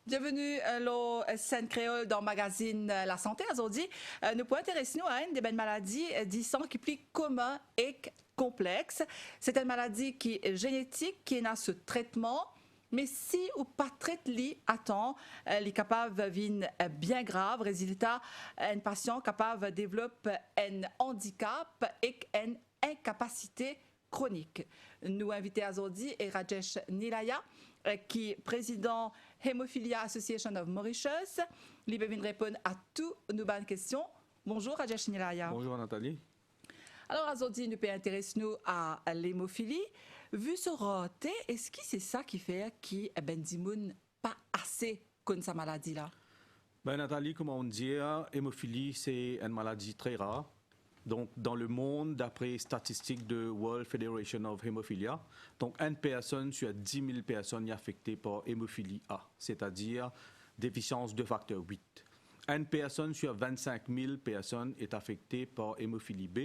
Bienvenue à scène créole dans le magazine La Santé. Aujourd'hui, nous pouvons intéresser à une des maladies disant qui est plus commun et complexe. C'est une maladie qui est génétique, qui a ce traitement. Mais si ou pas traité à temps, elle est capable de vivre bien grave. Résultat, un patient capable de développer un handicap et une incapacité chronique. Nous invitons aujourd'hui Rajesh Nilaya, qui est président Hemophilia Association of Mauritius. Il va répondre à toutes nos bonnes questions. Bonjour Rajesh Nilaya. Bonjour Nathalie. Alors aujourd'hui, nous pouvons intéresser nous à l'hémophilie. Vu ce raté, est-ce que c'est ça qui fait que Ben Dimoun pas assez contre sa maladie là? Ben Nathalie, comme on dit, l'hémophilie c'est une maladie très rare. Donc dans le monde, d'après statistiques de World Federation of Hemophilia, donc une personne sur 10 000 personnes est affectée par hémophilie A, c'est-à-dire déficience de facteur 8. Une personne sur 25 000 personnes est affectée par hémophilie B,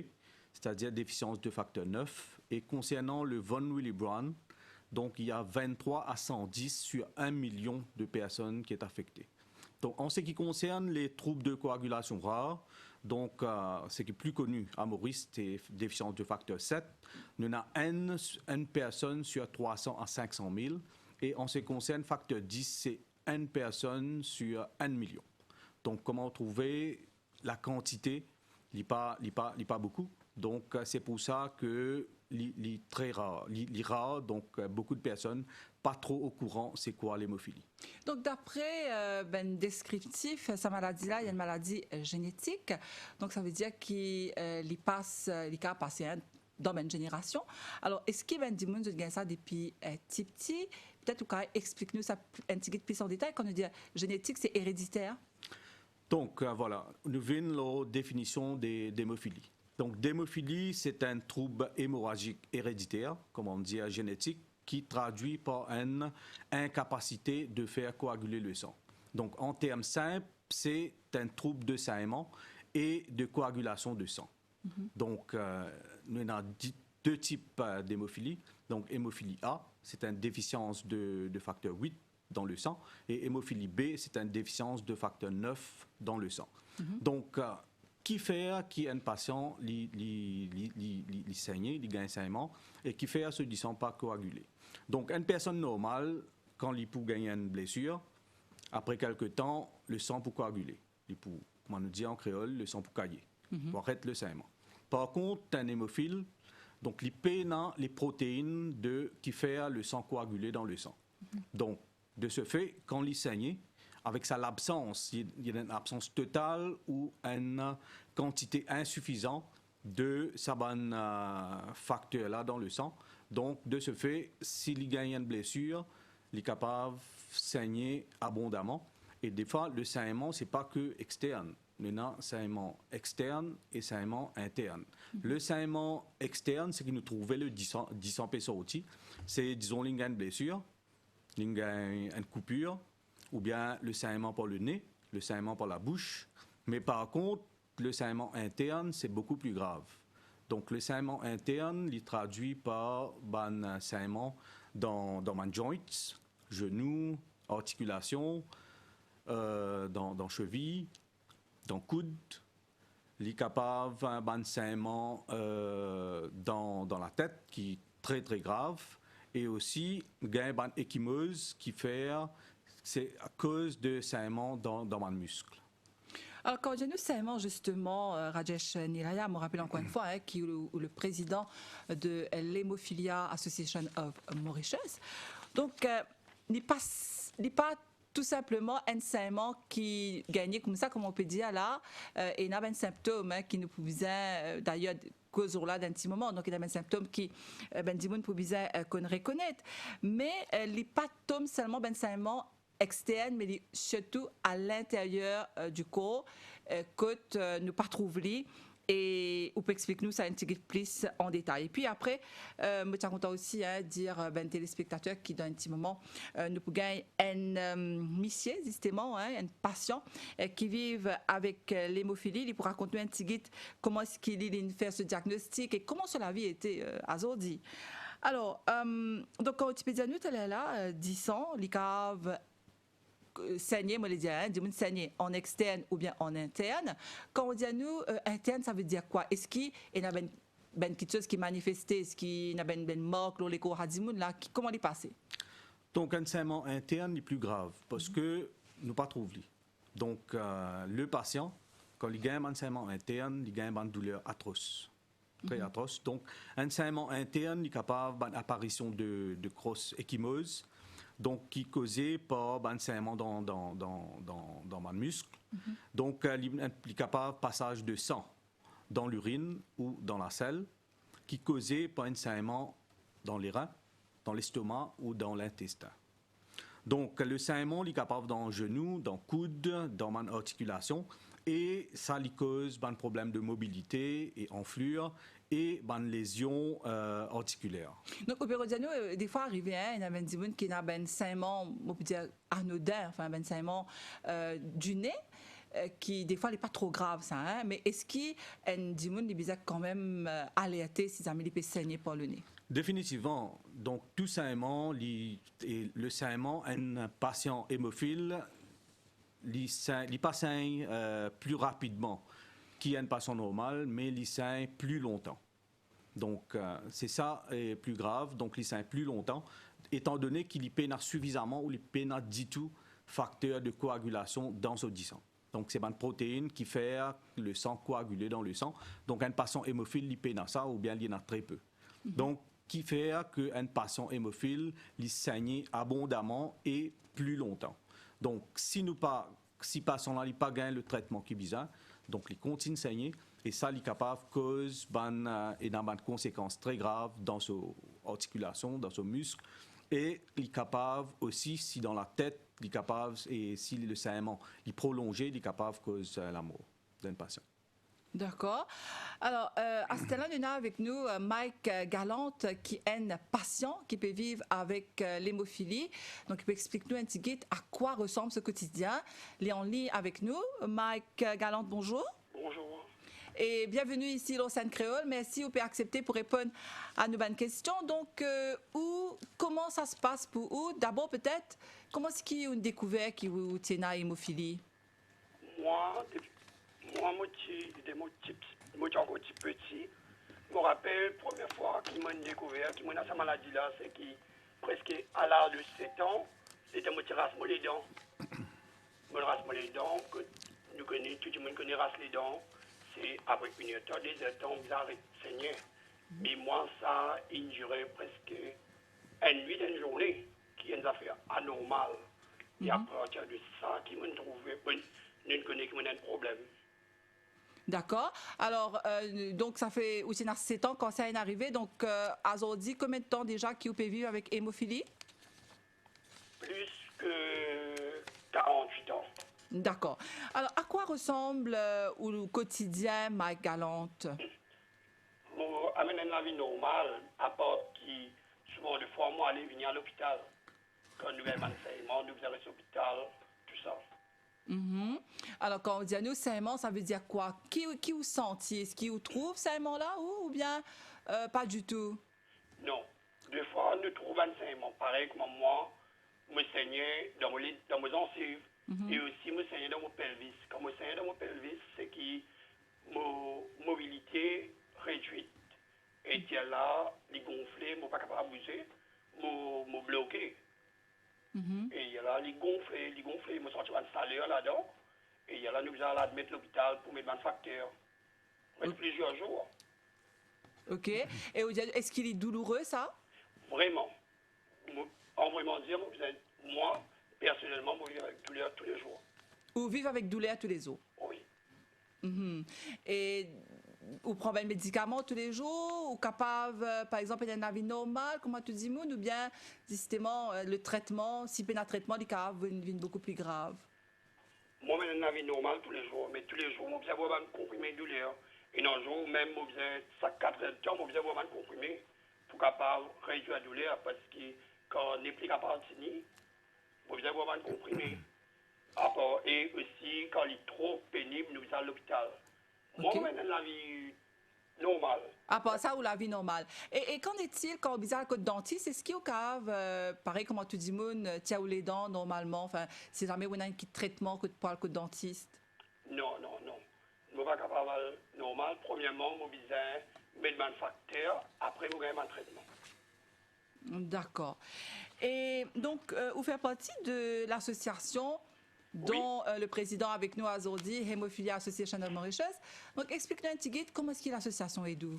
c'est-à-dire déficience de facteur 9. Et concernant le von Willebrand, donc il y a 23 à 110 sur 1 million de personnes qui sont affectées. Donc en ce qui concerne les troubles de coagulation rares, donc ce qui est plus connu à Maurice, c'est déficience de facteur 7. Nous avons une personne sur 300 à 500 000. Et en ce qui concerne facteur 10, c'est une personne sur 1 million. Donc comment trouver la quantité, il n'y a pas beaucoup. Donc, c'est pour ça que les très rare, donc beaucoup de personnes pas trop au courant c'est quoi l'hémophilie. Donc, d'après ben descriptif, sa maladie-là, il y a une maladie génétique. Donc, ça veut dire qu'il passe dans une génération. Alors, est-ce qu'il y a des gens qui gagnent ça depuis petit? Peut-être que explique-nous ça un petit peu plus en détail quand on dit génétique, c'est héréditaire. Donc, voilà, nous venons la définition d'hémophilie. Donc, l'hémophilie, c'est un trouble hémorragique héréditaire, comme on dit, génétique, qui traduit par une incapacité de faire coaguler le sang. Donc, en termes simples, c'est un trouble de saignement et de coagulation de sang. Donc, nous avons deux types d'hémophilie. Donc, hémophilie A, c'est une déficience de facteur 8 dans le sang, et hémophilie B, c'est une déficience de facteur 9 dans le sang. Donc, qui fait qu'il y a un patient qui saigne, qui gagne un saignement, et qui fait ce qui ne sont pas coagulés. Donc, une personne normale, quand il peut gagner une blessure, après quelques temps, le sang peut coaguler. Il peut, comme on dit en créole, le sang peut cailler, pour arrêter le saignement. Par contre, un hémophile, donc il paie les protéines qui font le sang coaguler dans le sang. Donc, de ce fait, quand il saigne, avec l'absence, il y a une absence totale ou une quantité insuffisante de ce facteur-là dans le sang. Donc, de ce fait, s'il gagne une blessure, il est capable de saigner abondamment. Et des fois, le saignement, ce n'est pas que externe. Il y a un saignement externe et saignement interne. Le saignement externe, c'est que nous trouvons le 10 sorti. C'est, disons, il y a une blessure, il y a une coupure, ou bien le saignement par le nez, le saignement par la bouche. Mais par contre, le saignement interne, c'est beaucoup plus grave. Donc, le saignement interne, il traduit par un saignement dans les joints, genoux, articulations, dans cheville, dans coude. Il est capable d'un saignement dans la tête, qui est très, très grave. Et aussi, il y a une échymose qui fait... C'est à cause de saignement dans le muscle. Alors, quand j'ai nous saignement, justement, Rajesh Nilaya, me rappelle encore une fois, qui est le président de l'Hemophilia Association of Mauritius. Donc, il n'est pas tout simplement un saignement qui gagnait comme ça, comme on peut dire là, et il y a un symptôme qui nous pouvait d'ailleurs cause là d'un petit moment. Donc, il y a un symptôme qui, ben, dit, nous pouvait reconnaître. Mais il n'est pas seulement un saignement externe, mais surtout à l'intérieur du corps, que nous pas trouver. Et on peut expliquer nous ça un petit peu plus en détail. Et puis après, je suis content aussi dire ben téléspectateurs qui dans un petit moment nous pouvons gagner un missier justement, un patient qui vivent avec l'hémophilie. Il pourra raconter un petit guide comment est-ce qu'il fait ce diagnostic et comment cela vie était aujourd'hui. Alors, donc quand Wikipédia nous elle est là, 10 ans, les caves saigner, moi, les dire, hein, dis-moi saigner en externe ou bien en interne. Quand on dit à nous, interne, ça veut dire quoi? Est-ce qu'il y a quelque chose qui est manifesté? Est-ce qu'il y a une marque, les cours à là? Comment il est passé? Donc, un saignement interne est plus grave parce que nous pas trouvé. Donc, le patient, quand il gagne un saignement interne, il gagne une douleur atroce. Très atroce. Donc, un saignement interne est capable d'apparition de grosses échymoses, donc qui est causée par un saignement dans mon muscle. Donc, il est capable de passage de sang dans l'urine ou dans la selle, qui est causé par un saignement dans les reins, dans l'estomac ou dans l'intestin. Donc, le saignement est capable dans le genou, dans le coude, dans l'articulation, et ça lui cause un problème de mobilité et enflure et une lésion articulaire. Donc, au bureau de des fois, arrivé, il y a des gens qui ont un saignement, on peut dire anodin, enfin, un saignement du nez, qui, des fois, n'est pas trop grave, ça, hein? Mais est-ce qu'il y a des gens qui sont quand même alertés si ça peut saigner par le nez? Définitivement. Donc, tout saignement, le saignement, un patient hémophile, il pas saigne plus rapidement qu'un patient normal, mais il saigne plus longtemps. Donc, c'est ça est plus grave. Donc, il saigne plus longtemps, étant donné qu'il y pénètre suffisamment ou il pénètre du tout facteur de coagulation dans ce sang. Donc, c'est une protéine qui fait le sang coaguler dans le sang. Donc, un patient hémophile, il pénètre ça ou bien il y en a très peu. Donc, qui fait qu'un patient hémophile, il saigne abondamment et plus longtemps. Donc, si patient-là n'a pas gagné le traitement qui est besoin, donc il continue de saigner et ça, il est capable de cause et d'avoir des conséquences très graves dans son articulation, dans son muscle. Et il est capable aussi, si dans la tête, il est capable, et si le saignement est prolongé, il est capable de cause la mort d'un patient. D'accord. Alors, à ce temps-là, nous avons avec nous Mike Galante, qui est un patient qui peut vivre avec l'hémophilie. Donc, il peut expliquer nous un petit peu à quoi ressemble ce quotidien. Il est en ligne avec nous. Mike Galante, bonjour. Bonjour. Et bienvenue ici au Lausanne Créole. Merci, vous pouvez accepter pour répondre à nos bonnes questions. Donc, comment ça se passe pour vous? D'abord, peut-être, comment est-ce qu'il y a une découverte qui vous tient à l'hémophilie? Moi, moi, encore petit, je me rappelle la première fois qu'il m'a découvert, qu'il m'a cette maladie-là, c'est qu'il presque à l'âge de 7 ans, c'était moi qui rasse les dents. Je rasse les dents, que nous connaissons, tout le monde connaît rasse les dents. C'est après une heure, 2 heures, vous arrêtez de saigner. Mais moi, ça, il durait presque une nuit, une journée, qui est une affaire anormale. Et à partir de ça, qui m'a trouvé, nous connaissons qu'il y a un problème. D'accord. Alors, donc, ça fait aussi 7 ans quand ça est arrivé. Donc, aujourd'hui, combien de temps déjà qu'il peut vivre avec hémophilie? Plus que 48 ans. D'accord. Alors, à quoi ressemble le quotidien, Mike Galante? Moi, amène la vie normale, à part qui, souvent, des fois, moi, aller venir à l'hôpital. Quand nous avons un saignement, nous allons à l'hôpital, tout ça. Alors, quand on dit à nous saignement, ça veut dire quoi? Qui vous sentiez? Est-ce qu'il vous trouve saignement là ou bien pas du tout? Non. Des fois, nous trouvons un saignement. Pareil comme moi, je saignais dans mes gencives et aussi je saignais dans mon pelvis. Quand je saignais dans mon pelvis, c'est que ma mobilité réduite. Et là, il gonflait, je ne suis pas capable de bouger, je me bloquais. Et là, il gonflait, je me sentais un salaire là-dedans. Et là, nous allons admettre l'hôpital pour mettre un facteur. Plusieurs jours. OK. Et est-ce qu'il est douloureux, ça? Vraiment. En vraiment dire, moi, personnellement, je vis avec douleur tous les jours. Ou vivre avec douleur tous les jours? Oui. Et vous prenez un médicament tous les jours? Ou capable, par exemple, il y a une vie normale, comment tu dis, ou bien, justement, le traitement, si il y a un traitement, il y une vie beaucoup plus grave? Moi, j'ai une vie normale tous les jours. Mais tous les jours, je vais avoir un comprimé de douleur. Et un jour, même, je vais 4 heures de temps, je vais avoir un comprimé pour capable réduire la douleur. Parce que quand on n'est plus capable de finir, je vais avoir un comprimé. Et aussi, quand il est trop pénible, nous allons à l'hôpital. Moi, Okay. maintenant, la vie normal. À part ça, ou la vie normale. Et qu'en est-il quand vous allez au dentiste? Est-ce qu'il y a au cave, pareil, comment tu dis, moun, tiens, ou les dents, normalement, enfin, si jamais on a un petit traitement que tu parles au dentiste? Non, non, non. Je ne suis pas capable de normal. Premièrement, je suis besoin de mettre un facteur, après, je gagne un traitement. D'accord. Et donc, vous faites partie de l'association dont le président avec nous aujourd'hui, Hemophilia Association of Mauritius. Donc, explique-nous un petit guide, comment est-ce que l'association est d'où?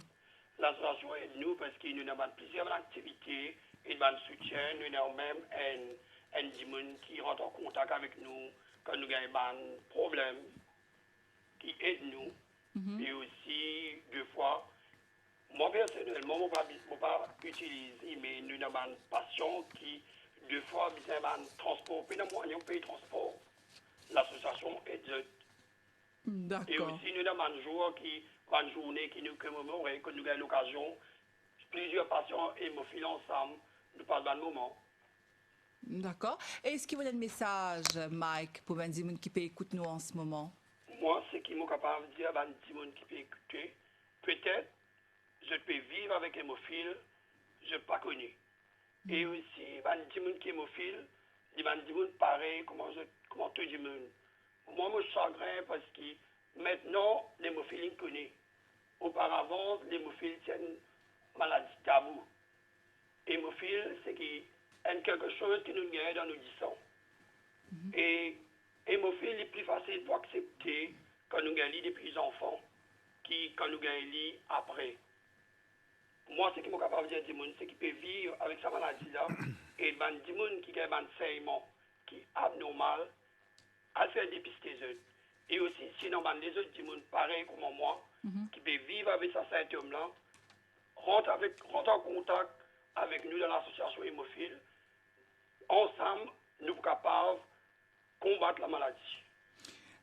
L'association est de nous parce que nous avons plusieurs activités et nous soutien. Nous avons même un monde qui rentre en contact avec nous quand nous avons un problème, qui aide nous. Et aussi, deux fois, moi personnellement, je ne vais pas utiliser, mais nous avons un patient qui, deux fois, besoin d'un transport, puis nous avons un pays de transport. L'association aide. Et D'accord. aussi, nous avons un jour une journée qui nous commémore et que nous avons l'occasion, plusieurs patients hémophiles ensemble, nous parlons d'un moment. D'accord. Et est-ce qu'il y a un message, Mike, pour les gens qui peuvent écouter nous en ce moment? Moi, ce qui est capable de dire à les gens qui peuvent écouter, peut-être, je peux vivre avec hémophile, je ne pas connu. Et aussi, les gens qui sont hémophiles, les gens qui sont pareils, comment tout le monde. Moi, je suis chagrin parce que maintenant, l'hémophilie connaît. Auparavant, l'hémophile, c'est une maladie taboue. Hémophile, c'est quelque chose qui nous gagne dans nos sangs. Et hémophile est plus facile pour accepter quand nous gagnons des petits enfants quand nous gagnons après. Moi, ce qui est capable de dire, c'est qu'il peut vivre avec sa maladie-là et des gens qui ont un saignement qui est abnormal, à faire dépister eux. Et aussi, sinon, les autres gens, pareil comme moi, qui peuvent vivre avec ce symptôme-là, rentrent en contact avec nous dans l'association hémophile. Ensemble, nous sommes capables de combattre la maladie.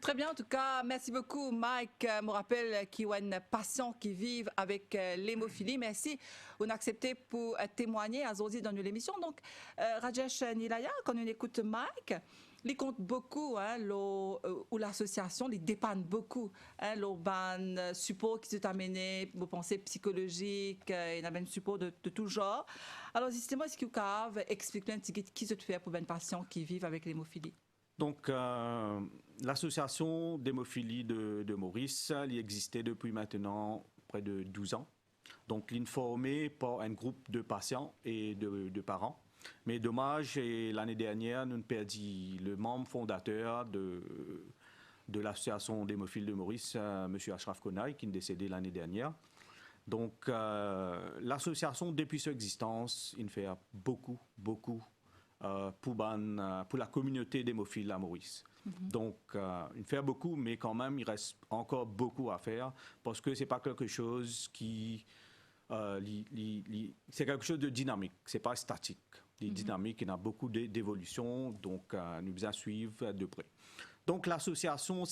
Très bien, en tout cas, merci beaucoup, Mike. Je me rappelle qu'il y a un patient qui vit avec l'hémophilie. Merci, on a accepté pour témoigner à Zodi dans l'émission. Donc, Rajesh Nilaya, quand on écoute Mike, il compte beaucoup, hein, ou l'association, il dépanne beaucoup. Hein, le support qui s'est amené, vos pensées psychologiques, il y a un support de tout genre. Alors, justement, est-ce que vous pouvez expliquer un petit peu qui se fait pour un patient qui vit avec l'hémophilie? Donc, l'association d'hémophilie de Maurice, elle existait depuis maintenant près de 12 ans. Donc, elle est formée par un groupe de patients et de parents. Mais dommage, l'année dernière, nous avons perdu le membre fondateur de l'association d'hémophilie de Maurice, M. Ashraf Konai, qui est décédé l'année dernière. Donc, l'association, depuis son existence, il fait beaucoup pour la communauté d'hémophiles à Maurice. Donc, il fait beaucoup, mais quand même, il reste encore beaucoup à faire parce que ce n'est pas quelque chose qui... c'est quelque chose de dynamique, ce n'est pas statique. Il est dynamique, il y a beaucoup d'évolutions, donc nous devons suivre de près. Donc, l'association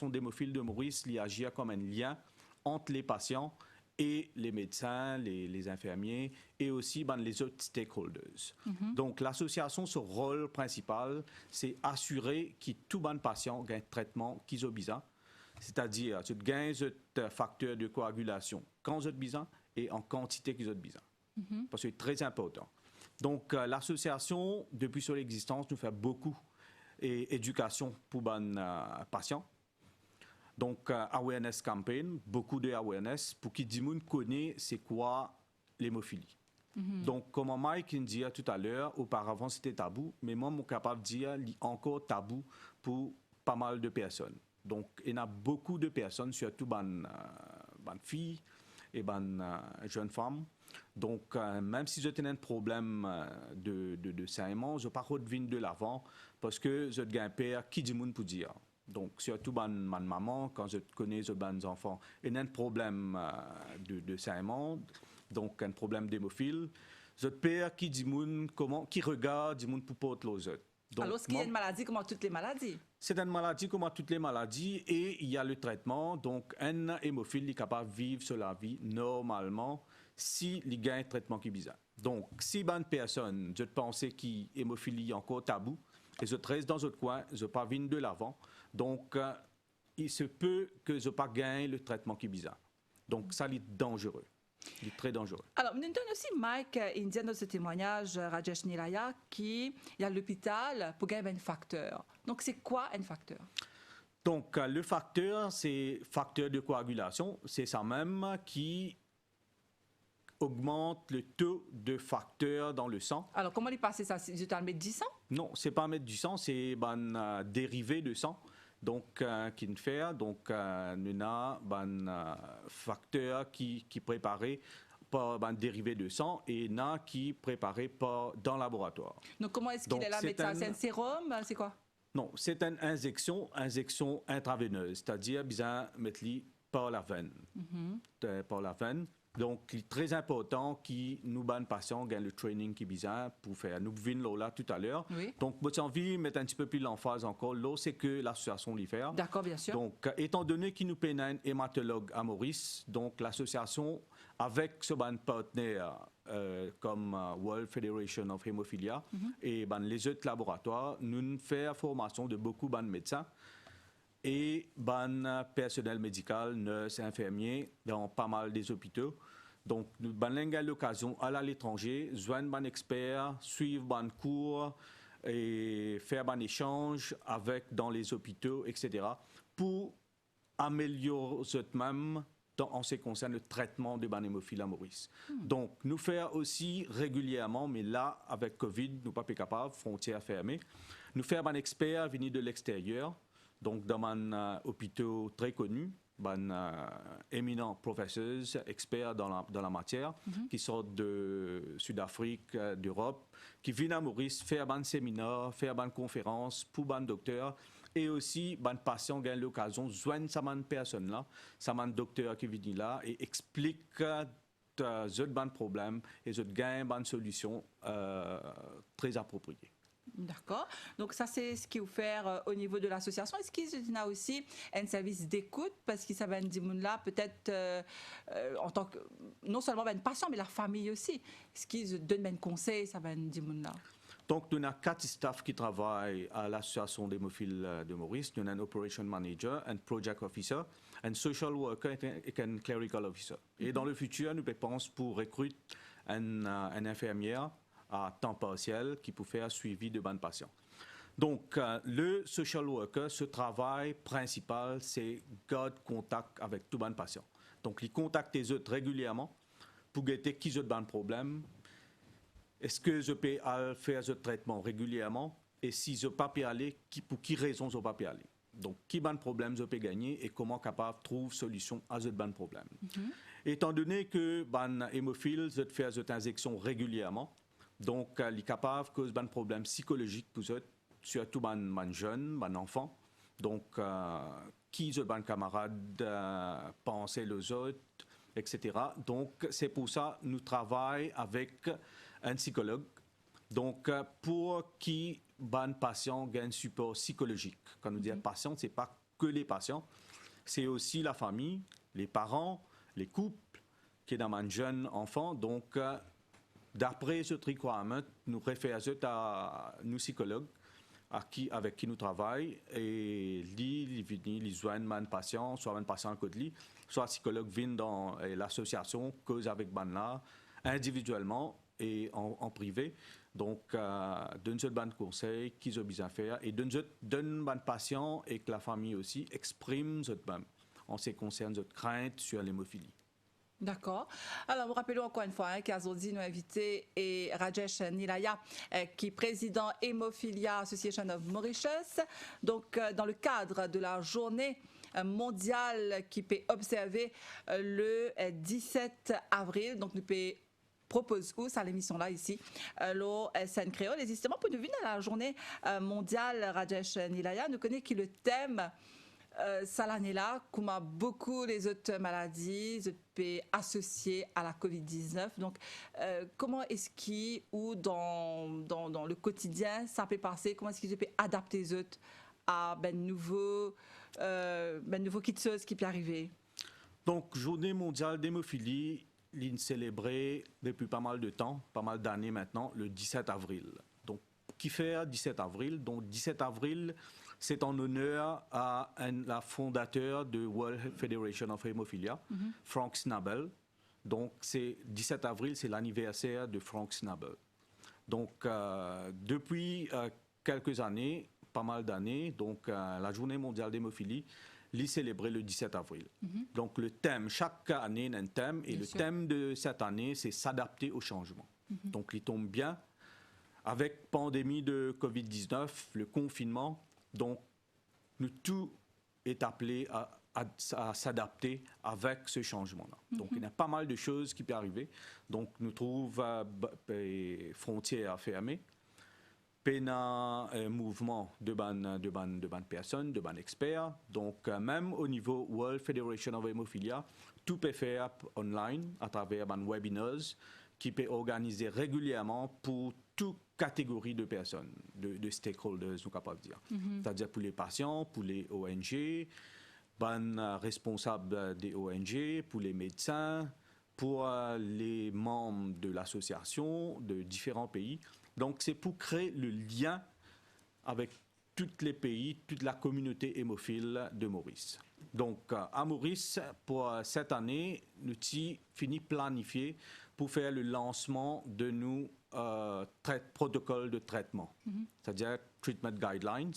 d'hémophiles de Maurice, il agit comme un lien entre les patients et les médecins, les infirmiers et aussi les autres stakeholders. Donc, l'association, son rôle principal, c'est assurer que tout bon patient gagne un traitement qu'ils ont besoin, c'est-à-dire qu'ils gagnent un facteur de coagulation quand ils ont besoin et en quantité qu'ils ont besoin. Parce que c'est très important. Donc, l'association, depuis son existence, nous fait beaucoup d'éducation pour les patients. Donc, awareness campaign, beaucoup de awareness pour que tout le monde connaisse c'est quoi l'hémophilie. Donc, comme Mike dit tout à l'heure, auparavant c'était tabou, mais moi, je suis capable de dire qu'il est encore tabou pour pas mal de personnes. Donc, il y a beaucoup de personnes, surtout les filles et les jeunes femmes. Donc, même si j'ai un problème de saignement, je ne vais pas revenir de l'avant parce que j'ai un père qui dit pour dire. Donc, surtout ma maman, quand je connais les enfants, il y a un problème de saignement, donc un problème d'hémophile. Je père qui dit qui regarde, dit pour porter les autres. Donc, alors, est-ce qu'il y a une maladie comme toutes les maladies? C'est une maladie comme toutes les maladies et il y a le traitement. Donc, un hémophile est capable de vivre sur la vie normalement s'il gagne un traitement qui est bizarre. Donc, si une personne, je pense que l'hémophilie est encore tabou, et je reste dans un coin, je ne pas venir de l'avant. Donc, il se peut que je ne pas gagne le traitement qui est bizarre. Donc, ça, c'est dangereux. Il est très dangereux. Alors, nous donne aussi Mike Indien dans ce témoignage, Rajesh Nilaya, qui y a l'hôpital pour gagner un facteur. Donc, c'est quoi un facteur? Donc, le facteur, c'est facteur de coagulation. C'est ça même qui augmente le taux de facteur dans le sang. Alors, comment il passe ça? C'est un mettre du sang? Non, c'est pas mettre du sang, c'est un dérivé de sang. Donc, qui nous fait, donc, nous avons un facteur qui préparé par un dérivé de sang et n'a qui préparé par dans le laboratoire. Donc, comment est-ce qu'il Donc, est là? C'est un sérum? C'est quoi? Non, c'est une injection intraveineuse, c'est-à-dire bien mettre par la veine. Par la veine. Donc, il est très important que nous, les patients, gagnent le training qui est besoin pour faire. Nous venons là tout à l'heure. Oui. Donc, j'ai envie de mettre un petit peu plus l'emphase encore. Là, c'est que l'association l'y fait. D'accord, bien sûr. Donc, étant donné qu'il nous paye un hématologue à Maurice, donc l'association, avec ce partenaire comme World Federation of Hemophilia et les autres laboratoires, nous faisons la formation de beaucoup de médecins et personnel médical, nurses, infirmiers dans pas mal des hôpitaux. Donc, nous avons l'occasion à l'étranger, joindre des experts, suivre des cours et faire des échanges dans les hôpitaux, etc., pour améliorer même en ce qui concerne le traitement de l'hémophilie à Maurice. Donc, nous faisons aussi régulièrement, mais là, avec Covid, nous ne sommes pas capables, frontières fermées, nous faisons des experts venus de l'extérieur, donc dans un hôpital très connu, éminents professeurs, experts dans la matière, qui sortent de Sud-Afrique, d'Europe, qui viennent à Maurice faire un séminaire, faire une conférence pour les docteurs, et aussi les patients ont l'occasion de joindre cette personne-là, ce docteur qui vient là et explique les problèmes et les gagnent une solution très appropriée. D'accord. Donc ça, c'est ce qu'il faut faire au niveau de l'association. Est-ce qu'il y a aussi un service d'écoute? Parce que ça va dire là, peut-être en tant que, non seulement un patient, mais la famille aussi. Est-ce qu'ils donnent un conseil, ça va dire là? Donc, nous avons 4 staffs qui travaillent à l'association d'hémophiles de Maurice. Nous avons un operation manager, un project officer, un social worker et un clerical officer. Et dans le futur, nous pensons pour recruter une infirmière à temps partiel qui peut faire suivi de bons patients. Donc, le social worker, ce travail principal, c'est garder contact avec tous les patients. Donc, il contacte les autres régulièrement pour guetter qui ont des problèmes. Est-ce que je peux faire ce traitement régulièrement? Et si je ne peux pas aller, pour qui raison je ne peux pas aller? Donc, qui ont des problèmes je peux gagner et comment capable de trouver solution à ce problème? Étant donné que les hémophiles, je fais cette injection régulièrement, donc, il est capable de causer des problèmes psychologiques pour eux, surtout les jeunes, les enfants. Donc, qui sont les camarades, penser les autres, etc. Donc, c'est pour ça que nous travaillons avec un psychologue. Donc, pour qui les patients gagnent un support psychologique. Quand nous disons patients, ce n'est pas que les patients, c'est aussi la famille, les parents, les couples qui sont un jeune enfant. Donc, d'après ce requirement, nous référons à nos psychologues avec qui nous travaillons et ils joignent un patient, soit un patient à côté, soit un psychologue vient dans l'association, cause avec là individuellement et en privé. Donc, donne ce bon conseil qu'ils ont besoin de faire et donne bon patient et que la famille aussi exprime en ce qui concerne notre crainte sur l'hémophilie. D'accord. Alors, nous rappelons encore une fois qu'Azodi nous a invité et Rajesh Nilaya, qui est président Hemophilia Association of Mauritius. Donc, dans le cadre de la journée mondiale qui peut observer le 17 avril, donc nous peut propose où ça l'émission là ici l'OSN Créole et justement pour nous venir à la journée mondiale Rajesh Nilaya nous connaît qui le thème ça l'année là comme a beaucoup les autres maladies associées à la Covid-19 donc comment est-ce qu'il ou dans le quotidien ça peut passer comment est-ce qu'il peut adapter les autres à nouveau kitsos qui peut arriver. Donc journée mondiale d'hémophilie l'IN célébrée depuis pas mal de temps, pas mal d'années maintenant, le 17 avril. Donc, qui fait 17 avril? Donc, 17 avril, c'est en honneur à la fondateur de World Federation of Hemophilia, Frank Snabel. Donc, c'est 17 avril, c'est l'anniversaire de Frank Snabel. Donc, depuis quelques années, pas mal d'années, donc la Journée mondiale d'hémophilie est célébrée le 17 avril. Donc, le thème, chaque année, il y a un thème, et le thème de cette année, c'est s'adapter au changement. Donc, il tombe bien avec pandémie de Covid-19, le confinement. Donc, nous tout est appelé à s'adapter avec ce changement-là. Donc, il y a pas mal de choses qui peuvent arriver. Donc, nous trouvons frontières fermées, un mouvement de bonnes personnes, de bonnes experts. Donc, même au niveau World Federation of Hemophilia, tout peut faire online à travers des webinars qui peut organiser régulièrement pour toute catégorie de personnes, de stakeholders, nous capable de dire. C'est-à-dire pour les patients, pour les ONG, les responsables des ONG, pour les médecins, pour les membres de l'association de différents pays. Donc, c'est pour créer le lien avec tous les pays, toute la communauté hémophile de Maurice. Donc, à Maurice, pour cette année, nous avons fini planifier pour faire le lancement de nos protocoles de traitement, c'est-à-dire Treatment Guidelines.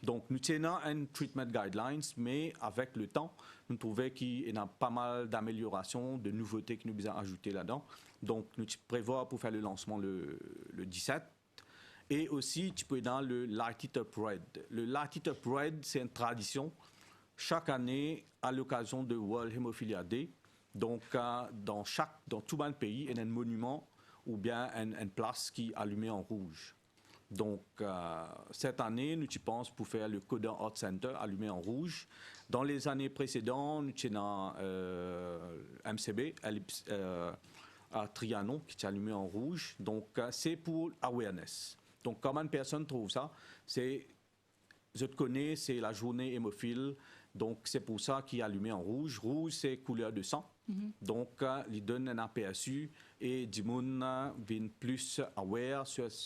Donc, nous tenons un Treatment Guidelines, mais avec le temps, nous trouvons qu'il y a pas mal d'améliorations, de nouveautés que nous avons ajoutées là-dedans. Donc, nous prévoyons pour faire le lancement le 17. Et aussi, tu peux dans le Light It Up Red. Le Light It Up Red, c'est une tradition chaque année à l'occasion de World Hemophilia Day. Donc, dans tout le pays, il y a un monument ou bien une place qui est allumée en rouge. Donc, cette année, nous pensons pour faire le Coda Art Center allumé en rouge. Dans les années précédentes, nous avons MCB à Trianon qui est allumé en rouge. Donc, c'est pour awareness. Donc, comment une personne trouve ça? Je te connais, c'est la journée hémophile. Donc, c'est pour ça qu'il est allumé en rouge. Rouge, c'est couleur de sang. Donc, il donne un aperçu et du monde vient plus aware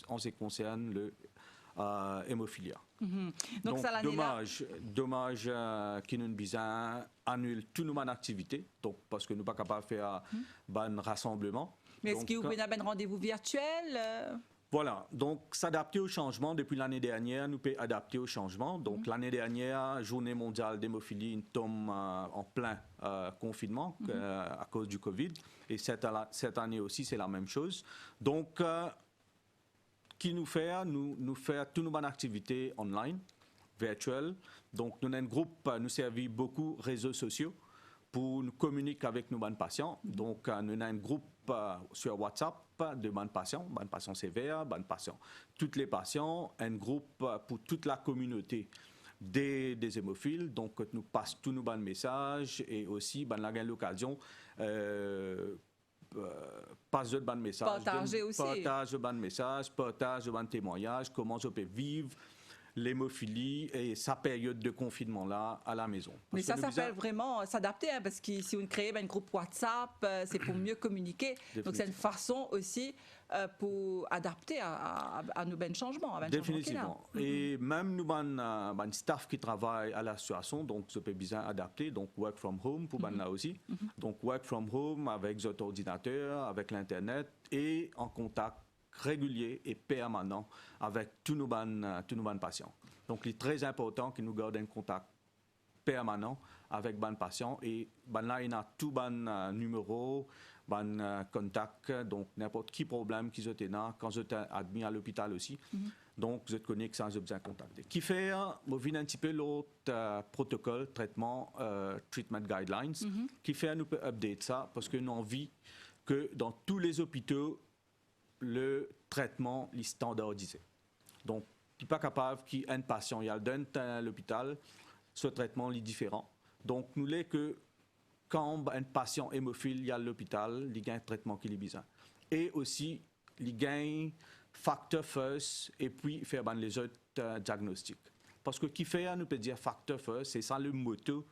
en ce qui concerne le hémophilia. Donc ça, dommage qu'il nous annule toute nos activités, donc parce que nous ne sommes pas capables de faire un rassemblement. Mais est-ce que vous pouvez avoir un rendez-vous virtuel? Voilà, donc s'adapter au changement. Depuis l'année dernière, nous pouvons adapter au changement. Donc l'année dernière, Journée mondiale d'hémophilie, nous tombe en plein confinement à cause du Covid. Et cette année aussi, c'est la même chose. Donc, qui nous fait? Nous fait toutes nos bonnes activités online, virtuelles. Donc, nous avons un groupe, nous servons beaucoup réseaux sociaux pour nous communiquer avec nos bonnes patients. Donc, nous avons un groupe sur WhatsApp de bonnes patients sévères, bonnes patients. Tous les patients, un groupe pour toute la communauté des hémophiles. Donc, nous passons tous nos bons messages et aussi, nous avons l'occasion passer de bons messages. Partager aussi. Partage de bons messages, partage de bons témoignages, comment on peut vivre l'hémophilie et sa période de confinement-là à la maison. Mais ça s'appelle vraiment s'adapter, hein, parce que si on crée un groupe WhatsApp, c'est pour mieux communiquer. Donc c'est une façon aussi pour adapter à nos bons changements. Définitivement. Et même nous, ben staff qui travaille à l'association, donc ça peut bien adapter, donc work from home pour là aussi. Donc work from home avec les ordinateurs, avec l'Internet et en contact régulier et permanent avec tous nos bonnes patients. Donc, il est très important que nous gardions un contact permanent avec les bonnes patients et là, il y a tout bon numéro, bon contact, donc n'importe quel problème qu'ils ont quand ils sont admis à l'hôpital aussi. Donc, vous êtes connecté sans besoin de contacter. Qui fait, on vient un petit peu l'autre protocole, traitement, treatment guidelines, qui fait, nous peut update ça parce que nous avons envie que dans tous les hôpitaux, le traitement est standardisé. Donc, il n'est pas capable qu'un patient il a donné à l'hôpital, ce traitement est différent. Donc, nous voulons que quand un patient hémophile il a à l'hôpital, il gagne un traitement qui est besoin. Et aussi, il gagne facteur first et puis faire les autres diagnostics. Parce que qui fait, nous peut dire facteur first, c'est ça le motto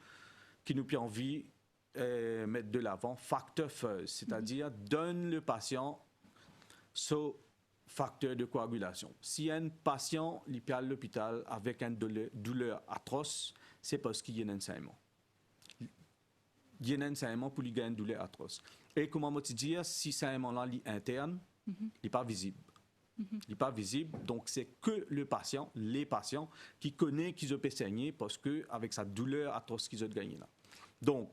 qui nous peut envie mettre de l'avant, facteur first, c'est-à-dire donne le patient facteurs de coagulation. Si un patient est à l'hôpital avec une douleur atroce, c'est parce qu'il y a un saignement. Il y a un saignement pour lui gagner une douleur atroce. Et comment je dire, si ce saignement-là est interne, il n'est pas visible. Il n'est pas visible, donc c'est que le patient, les patients, qui connaissent qu'ils peuvent saigner parce qu'avec sa douleur atroce qu'ils ont gagné là. Donc,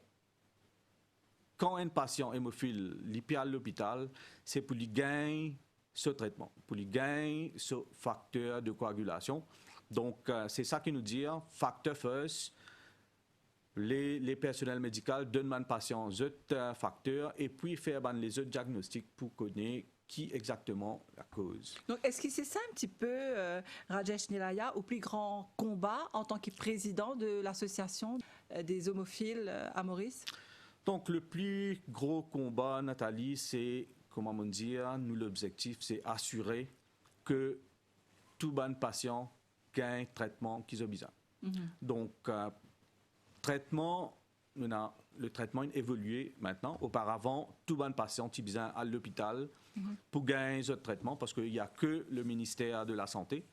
quand un patient hémophile est à l'hôpital, c'est pour lui gagner ce traitement, pour lui gagner ce facteur de coagulation. Donc, c'est ça qui nous dit, facteur first, les personnels médicaux donnent à un patient ce facteur et puis faire les autres diagnostics pour connaître qui exactement la cause. Donc, est-ce que c'est ça un petit peu, Rajesh Nilaya, au plus grand combat en tant que président de l'association des homophiles à Maurice? Donc, le plus gros combat, Nathalie, c'est, comment on dit, nous, l'objectif, c'est assurer que tout bon patient gagne un traitement qu'ils ont besoin. Donc, traitement, le traitement a évolué maintenant. Auparavant, tout bon patient qui besoin à l'hôpital pour gagner ce traitement parce qu'il n'y a que le ministère de la Santé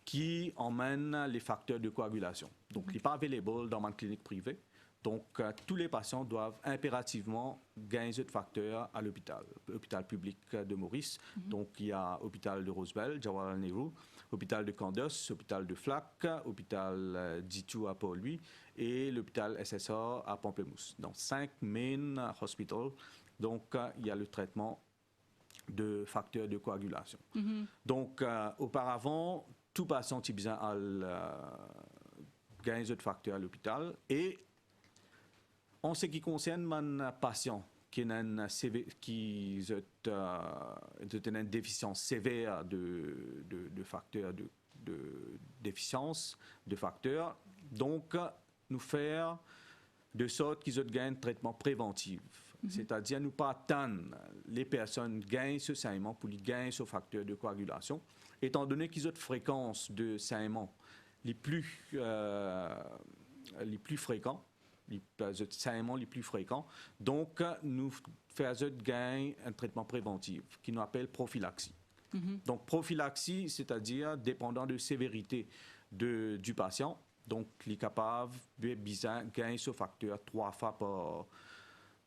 qui emmène les facteurs de coagulation. Donc, il n'est pas available dans ma clinique privée. Donc, tous les patients doivent impérativement gagner ce facteur à l'hôpital public de Maurice. Donc, il y a l'hôpital de Roosevelt, Jawaharlal Nehru, l'hôpital de Candos, l'hôpital de Flac, l'hôpital d'Itou à Port-Louis et l'hôpital SSA à Pamplemousse. Donc, 5 main hospitals. Donc, il y a le traitement de facteurs de coagulation. Donc, auparavant, tout patient qui besoin gagner ce facteur à l'hôpital et en ce qui concerne mon patient qui a une déficience sévère de facteurs de déficience de facteurs, donc nous faire de sorte qu'ils gagnent un traitement préventif. C'est-à-dire nous pas attendre les personnes gagnent ce saignement pour gagner ce facteur de coagulation, étant donné qu'ils ont une fréquence de saignement les plus fréquents. Les saignements les plus fréquents. Donc, nous faisons gagner un traitement préventif qui nous appelle prophylaxie. Donc, prophylaxie, c'est-à-dire dépendant de sévérité du patient. Donc, il est capable de gagner ce facteur 3 fois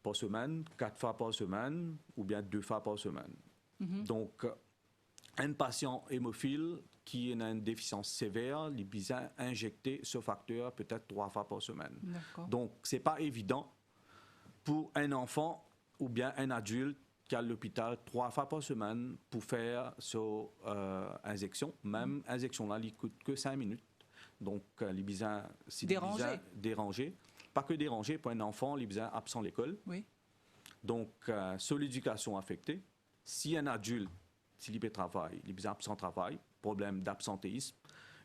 par semaine, 4 fois par semaine ou bien 2 fois par semaine. Donc, un patient hémophile qui a une déficience sévère, il a besoin d'injecter ce facteur peut-être 3 fois par semaine. Donc, ce n'est pas évident pour un enfant ou bien un adulte qui est à l'hôpital 3 fois par semaine pour faire cette injection. Même injection-là, il ne coûte que 5 minutes. Donc, il a besoin déranger. Pas que déranger, pour un enfant, il a besoin absent l'école. Donc, sur l'éducation affectée, si un adulte, s'il peut travailler, il a besoin absent travail, problème d'absentéisme,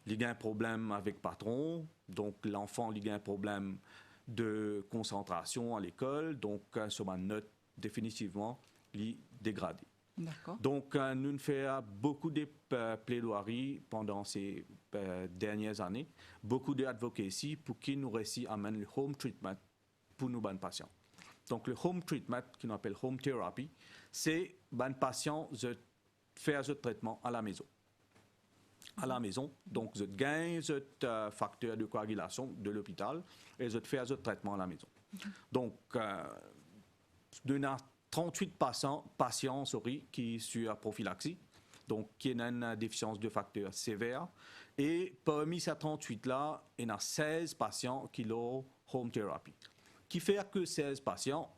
il a un problème avec patron, donc l'enfant il a un problème de concentration à l'école, donc sur ma note définitivement il est dégradé. Donc nous faisons beaucoup de plaidoiries pendant ces dernières années, beaucoup d'advocacy pour qu'ils nous amènent le home treatment pour nos bonnes patients. Donc le home treatment, qu'on appelle home therapy, c'est bonnes patients faire ce traitement à la maison. À la maison, donc je gagne ce facteur de coagulation de l'hôpital et je fais ce traitement à la maison. Donc, nous avons 38 patients qui sont sur prophylaxie, donc qui ont une déficience de facteur sévère. Et parmi ces 38-là, il y a 16 patients qui ont home therapy. Qui fait que 16 patients,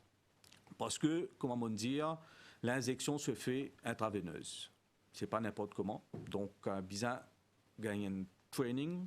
parce que, comment on dit, l'injection se fait intraveineuse. Ce n'est pas n'importe comment. Donc, besoin gagner un training,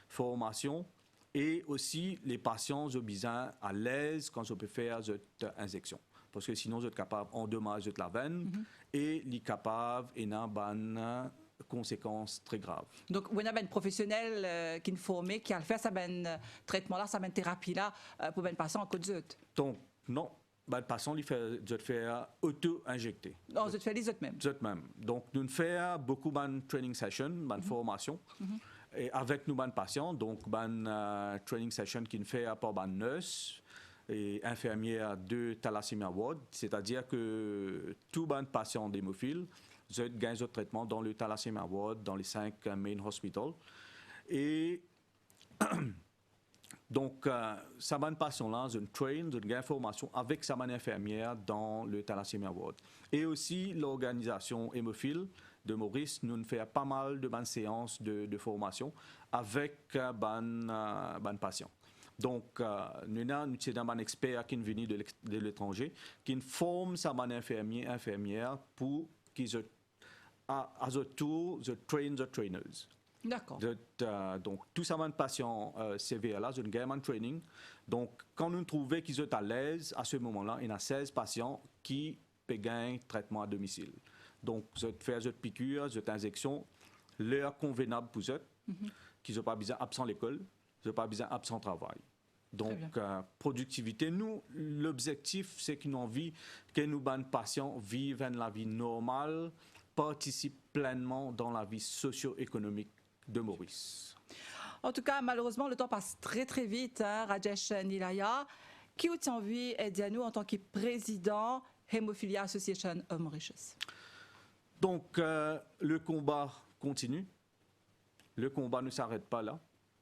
formation, et aussi les patients ont besoin à l'aise quand on peut faire cette injection. Parce que sinon, vous êtes capable d'endommager la veine et les capable d'avoir conséquences très graves. Donc, vous avez un professionnel qui est formé, qui a fait ce traitement-là, cette thérapie-là pour un patient en côte de. Donc, non. Le patient, il fait auto-injecter. Non, vous faites les autres mêmes. Donc, nous faisons beaucoup de training sessions, de formation, et avec nos patients. Donc, training session qui nous fait par les nurses et infirmières de Thalassémia Ward, c'est-à-dire que tous les patients d'hémophiles je gagne ce traitement dans le Thalassemia Ward, dans les 5 main hospitals. Et donc, sa bonne patient-là, je train, je gagne formation avec sa bonne infirmière dans le Thalassemia Ward. Et aussi, l'organisation hémophile de Maurice, nous faisons pas mal de bonnes séances de formation avec bonnes patients. Donc, nous avons un expert qui est venu de l'étranger, qui forme sa bonne infirmière pour qu'ils à leur tour, train the trainers. D'accord. Donc, tous ces patients sévères-là, c'est un game training. Donc, quand nous trouvons qu'ils sont à l'aise, à ce moment-là, il y a 16 patients qui peuvent gagner traitement à domicile. Donc, je fais des piqûres, des injections, l'heure convenable pour eux, qu'ils n'ont pas besoin d'absent l'école, ils n'ont pas besoin d'absent travail. Donc, productivité, nous, l'objectif, c'est que nous avons envie que nos patients vivent la vie normale, participent pleinement dans la vie socio-économique de Maurice. En tout cas, malheureusement, le temps passe très très vite. Hein, Rajesh Nilaya, qui a envie d'aider nous en tant que président Hemophilia Association of Mauritius? Donc, le combat continue. Le combat ne s'arrête pas là.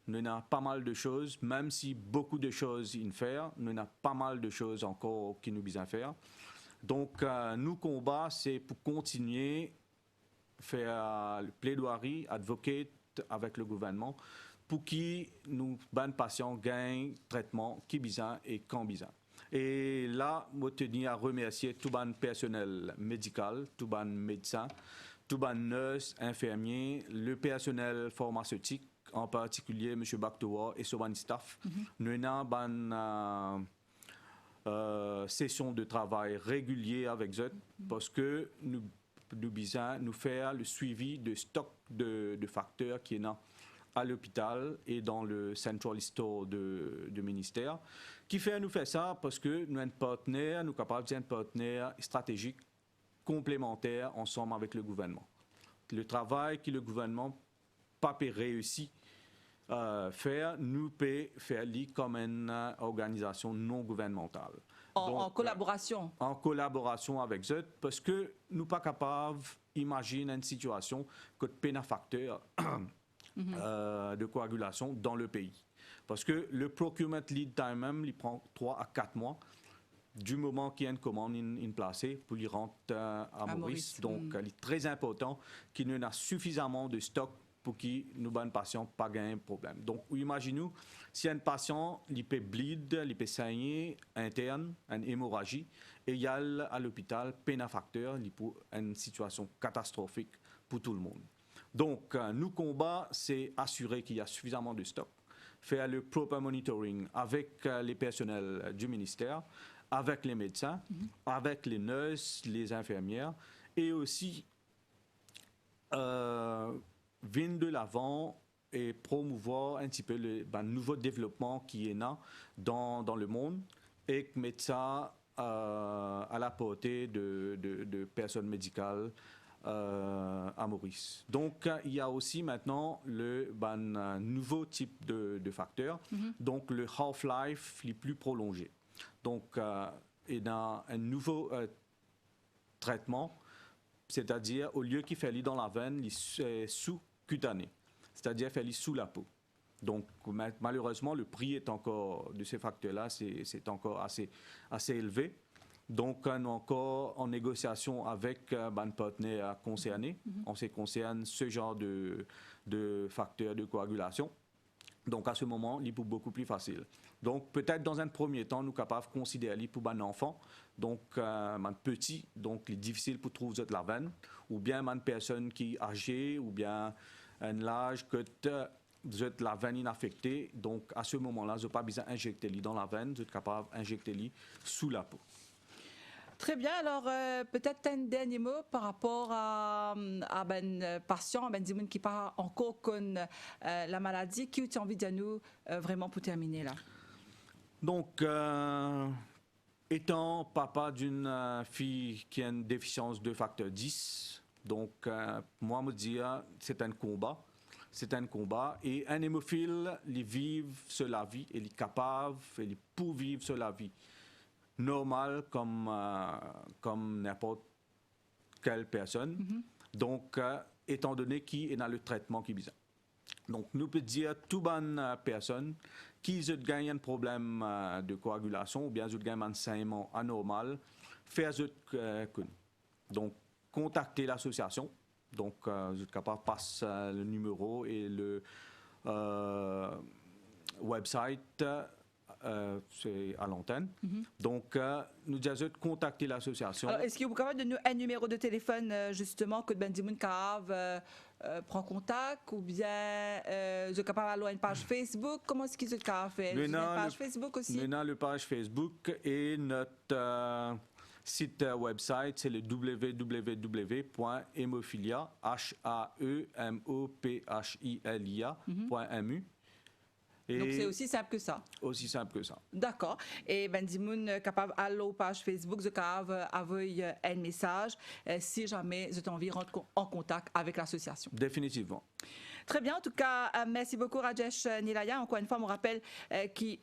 Nous avons pas mal de choses, même si beaucoup de choses à faire, nous avons pas mal de choses encore qui nous besoin faire. Donc, nous combat, c'est pour continuer faire le plaidoirie, advocate avec le gouvernement pour que nos bonnes patients gagnent traitement qui besoin et quand besoin. Et là, je tenir à remercier tout le personnel médical, tout le médecin, tout le nurse, infirmier, le personnel pharmaceutique, en particulier M. Bakhtoua et son staff. Nous avons une session de travail régulière avec eux parce que nous besoin faire le suivi de stock de facteurs qui est à l'hôpital et dans le central store du ministère. Qui fait nous faire ça parce que nous sommes partenaires, nous sommes capables d'être partenaires stratégiques complémentaires ensemble avec le gouvernement. Le travail que le gouvernement pas réussi faire, nous peut faire comme une organisation non gouvernementale. En collaboration. En collaboration avec eux, parce que nous ne sommes pas capables d'imaginer une situation que de facteur de coagulation dans le pays. Parce que le procurement lead time même, il prend 3 à 4 mois du moment qu'il y a une commande placée pour y rentrer à Maurice. Donc, il est très important qu'il y ait suffisamment de stock pour que nos bonnes patients n'aient pas un problème. Donc, imaginez-nous, si un patient il peut bleed, il peut saigner interne, une hémorragie, et il y a à l'hôpital pénafacteur, il peut une situation catastrophique pour tout le monde. Donc, nous combat, c'est assurer qu'il y a suffisamment de stock, faire le proper monitoring avec les personnels du ministère, avec les médecins, avec les nurses, les infirmières, et aussi venir de l'avant et promouvoir un petit peu le nouveau développement qui est là dans le monde et mettre ça à la portée de personnes médicales à Maurice. Donc, il y a aussi maintenant le nouveau type de facteur, donc le half-life les plus prolongés. Donc, il y a un nouveau traitement, c'est-à-dire au lieu qu'il fait dans la veine, il est sous-cutané, c'est-à-dire qu'il est sous la peau. Donc, malheureusement, le prix est encore, de ces facteurs-là, c'est encore assez élevé. Donc, on est encore en négociation avec un partenaire concerné en ce qui concerne ce genre de facteurs de coagulation. Donc, à ce moment, il est beaucoup plus facile. Donc, peut-être dans un premier temps, nous sommes capables de considérer pour un enfant, donc un petit, donc il est difficile pour trouver de la veine, ou bien une personne qui est âgée, ou bien un âge que la veine inaffectée. Donc, à ce moment-là, je n'ai pas besoin d'injecter dans la veine, je suis capable d'injecter sous la peau. Très bien. Alors, peut-être un dernier mot par rapport à ben patient, ben Dimoun qui pas encore connaît la maladie. Qui tu as envie de nous vraiment pour terminer là? Donc, étant papa d'une fille qui a une déficience de facteur 10, donc moi me dire c'est un combat. C'est un combat et un hémophile, il vit sur la vie, il est capable, il peut vivre sur la vie normal comme n'importe quelle personne. Donc, étant donné qui est dans le traitement qui besoin. Donc, nous pouvons dire tout bonne personne qui gagne un problème de coagulation ou bien gagne un saignement anormal, faire donc contacter l'association. Donc, vous êtes capable de passer le numéro et le website. C'est à l'antenne. Donc, nous avons contacté l'association. Alors, est-ce que vous pouvez donner un numéro de téléphone, justement, que Ben Dimoun Cave prend contact, ou bien vous êtes capable d'aller une page Facebook? Comment est-ce qu'ils ont fait? Une page Facebook aussi? Nous avons la page Facebook et notre site website, c'est le www.hemophilia.mu. Donc, c'est aussi simple que ça. Aussi simple que ça. D'accord. Et Ben Dimoun capable à la page Facebook, vous capable envoyer un message si jamais vous avez envie de rentrer en contact avec l'association. Définitivement. Très bien. En tout cas, merci beaucoup, Rajesh Nilaya. Encore une fois, on me rappelle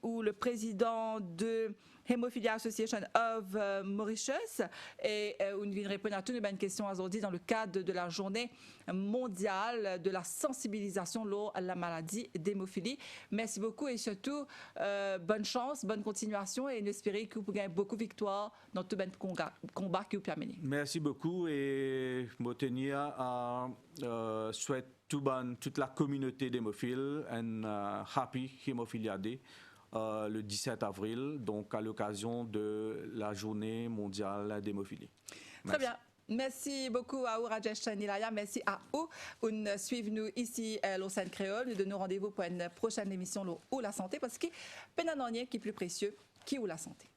où le président de Hemophilia Association of Mauritius et où nous venons répondre à toutes les questions aujourd'hui dans le cadre de la journée mondiale de la sensibilisation à la maladie d'hémophilie. Merci beaucoup et surtout, bonne chance, bonne continuation et nous espérons que vous gagnez beaucoup de victoires dans tout le combat que vous pouvez mener. Merci beaucoup et Motenia souhaite toute la communauté d'hémophiles un happy Hemophilia Day. Le 17 avril, donc à l'occasion de la journée mondiale d'hémophilie. Très bien. Merci beaucoup à Rajesh Nilaya. Merci à vous. Suivez-nous ici à l'Océan Créole. Nous donnons rendez-vous pour une prochaine émission où la santé, parce que peine qui est plus précieux qui ou la santé.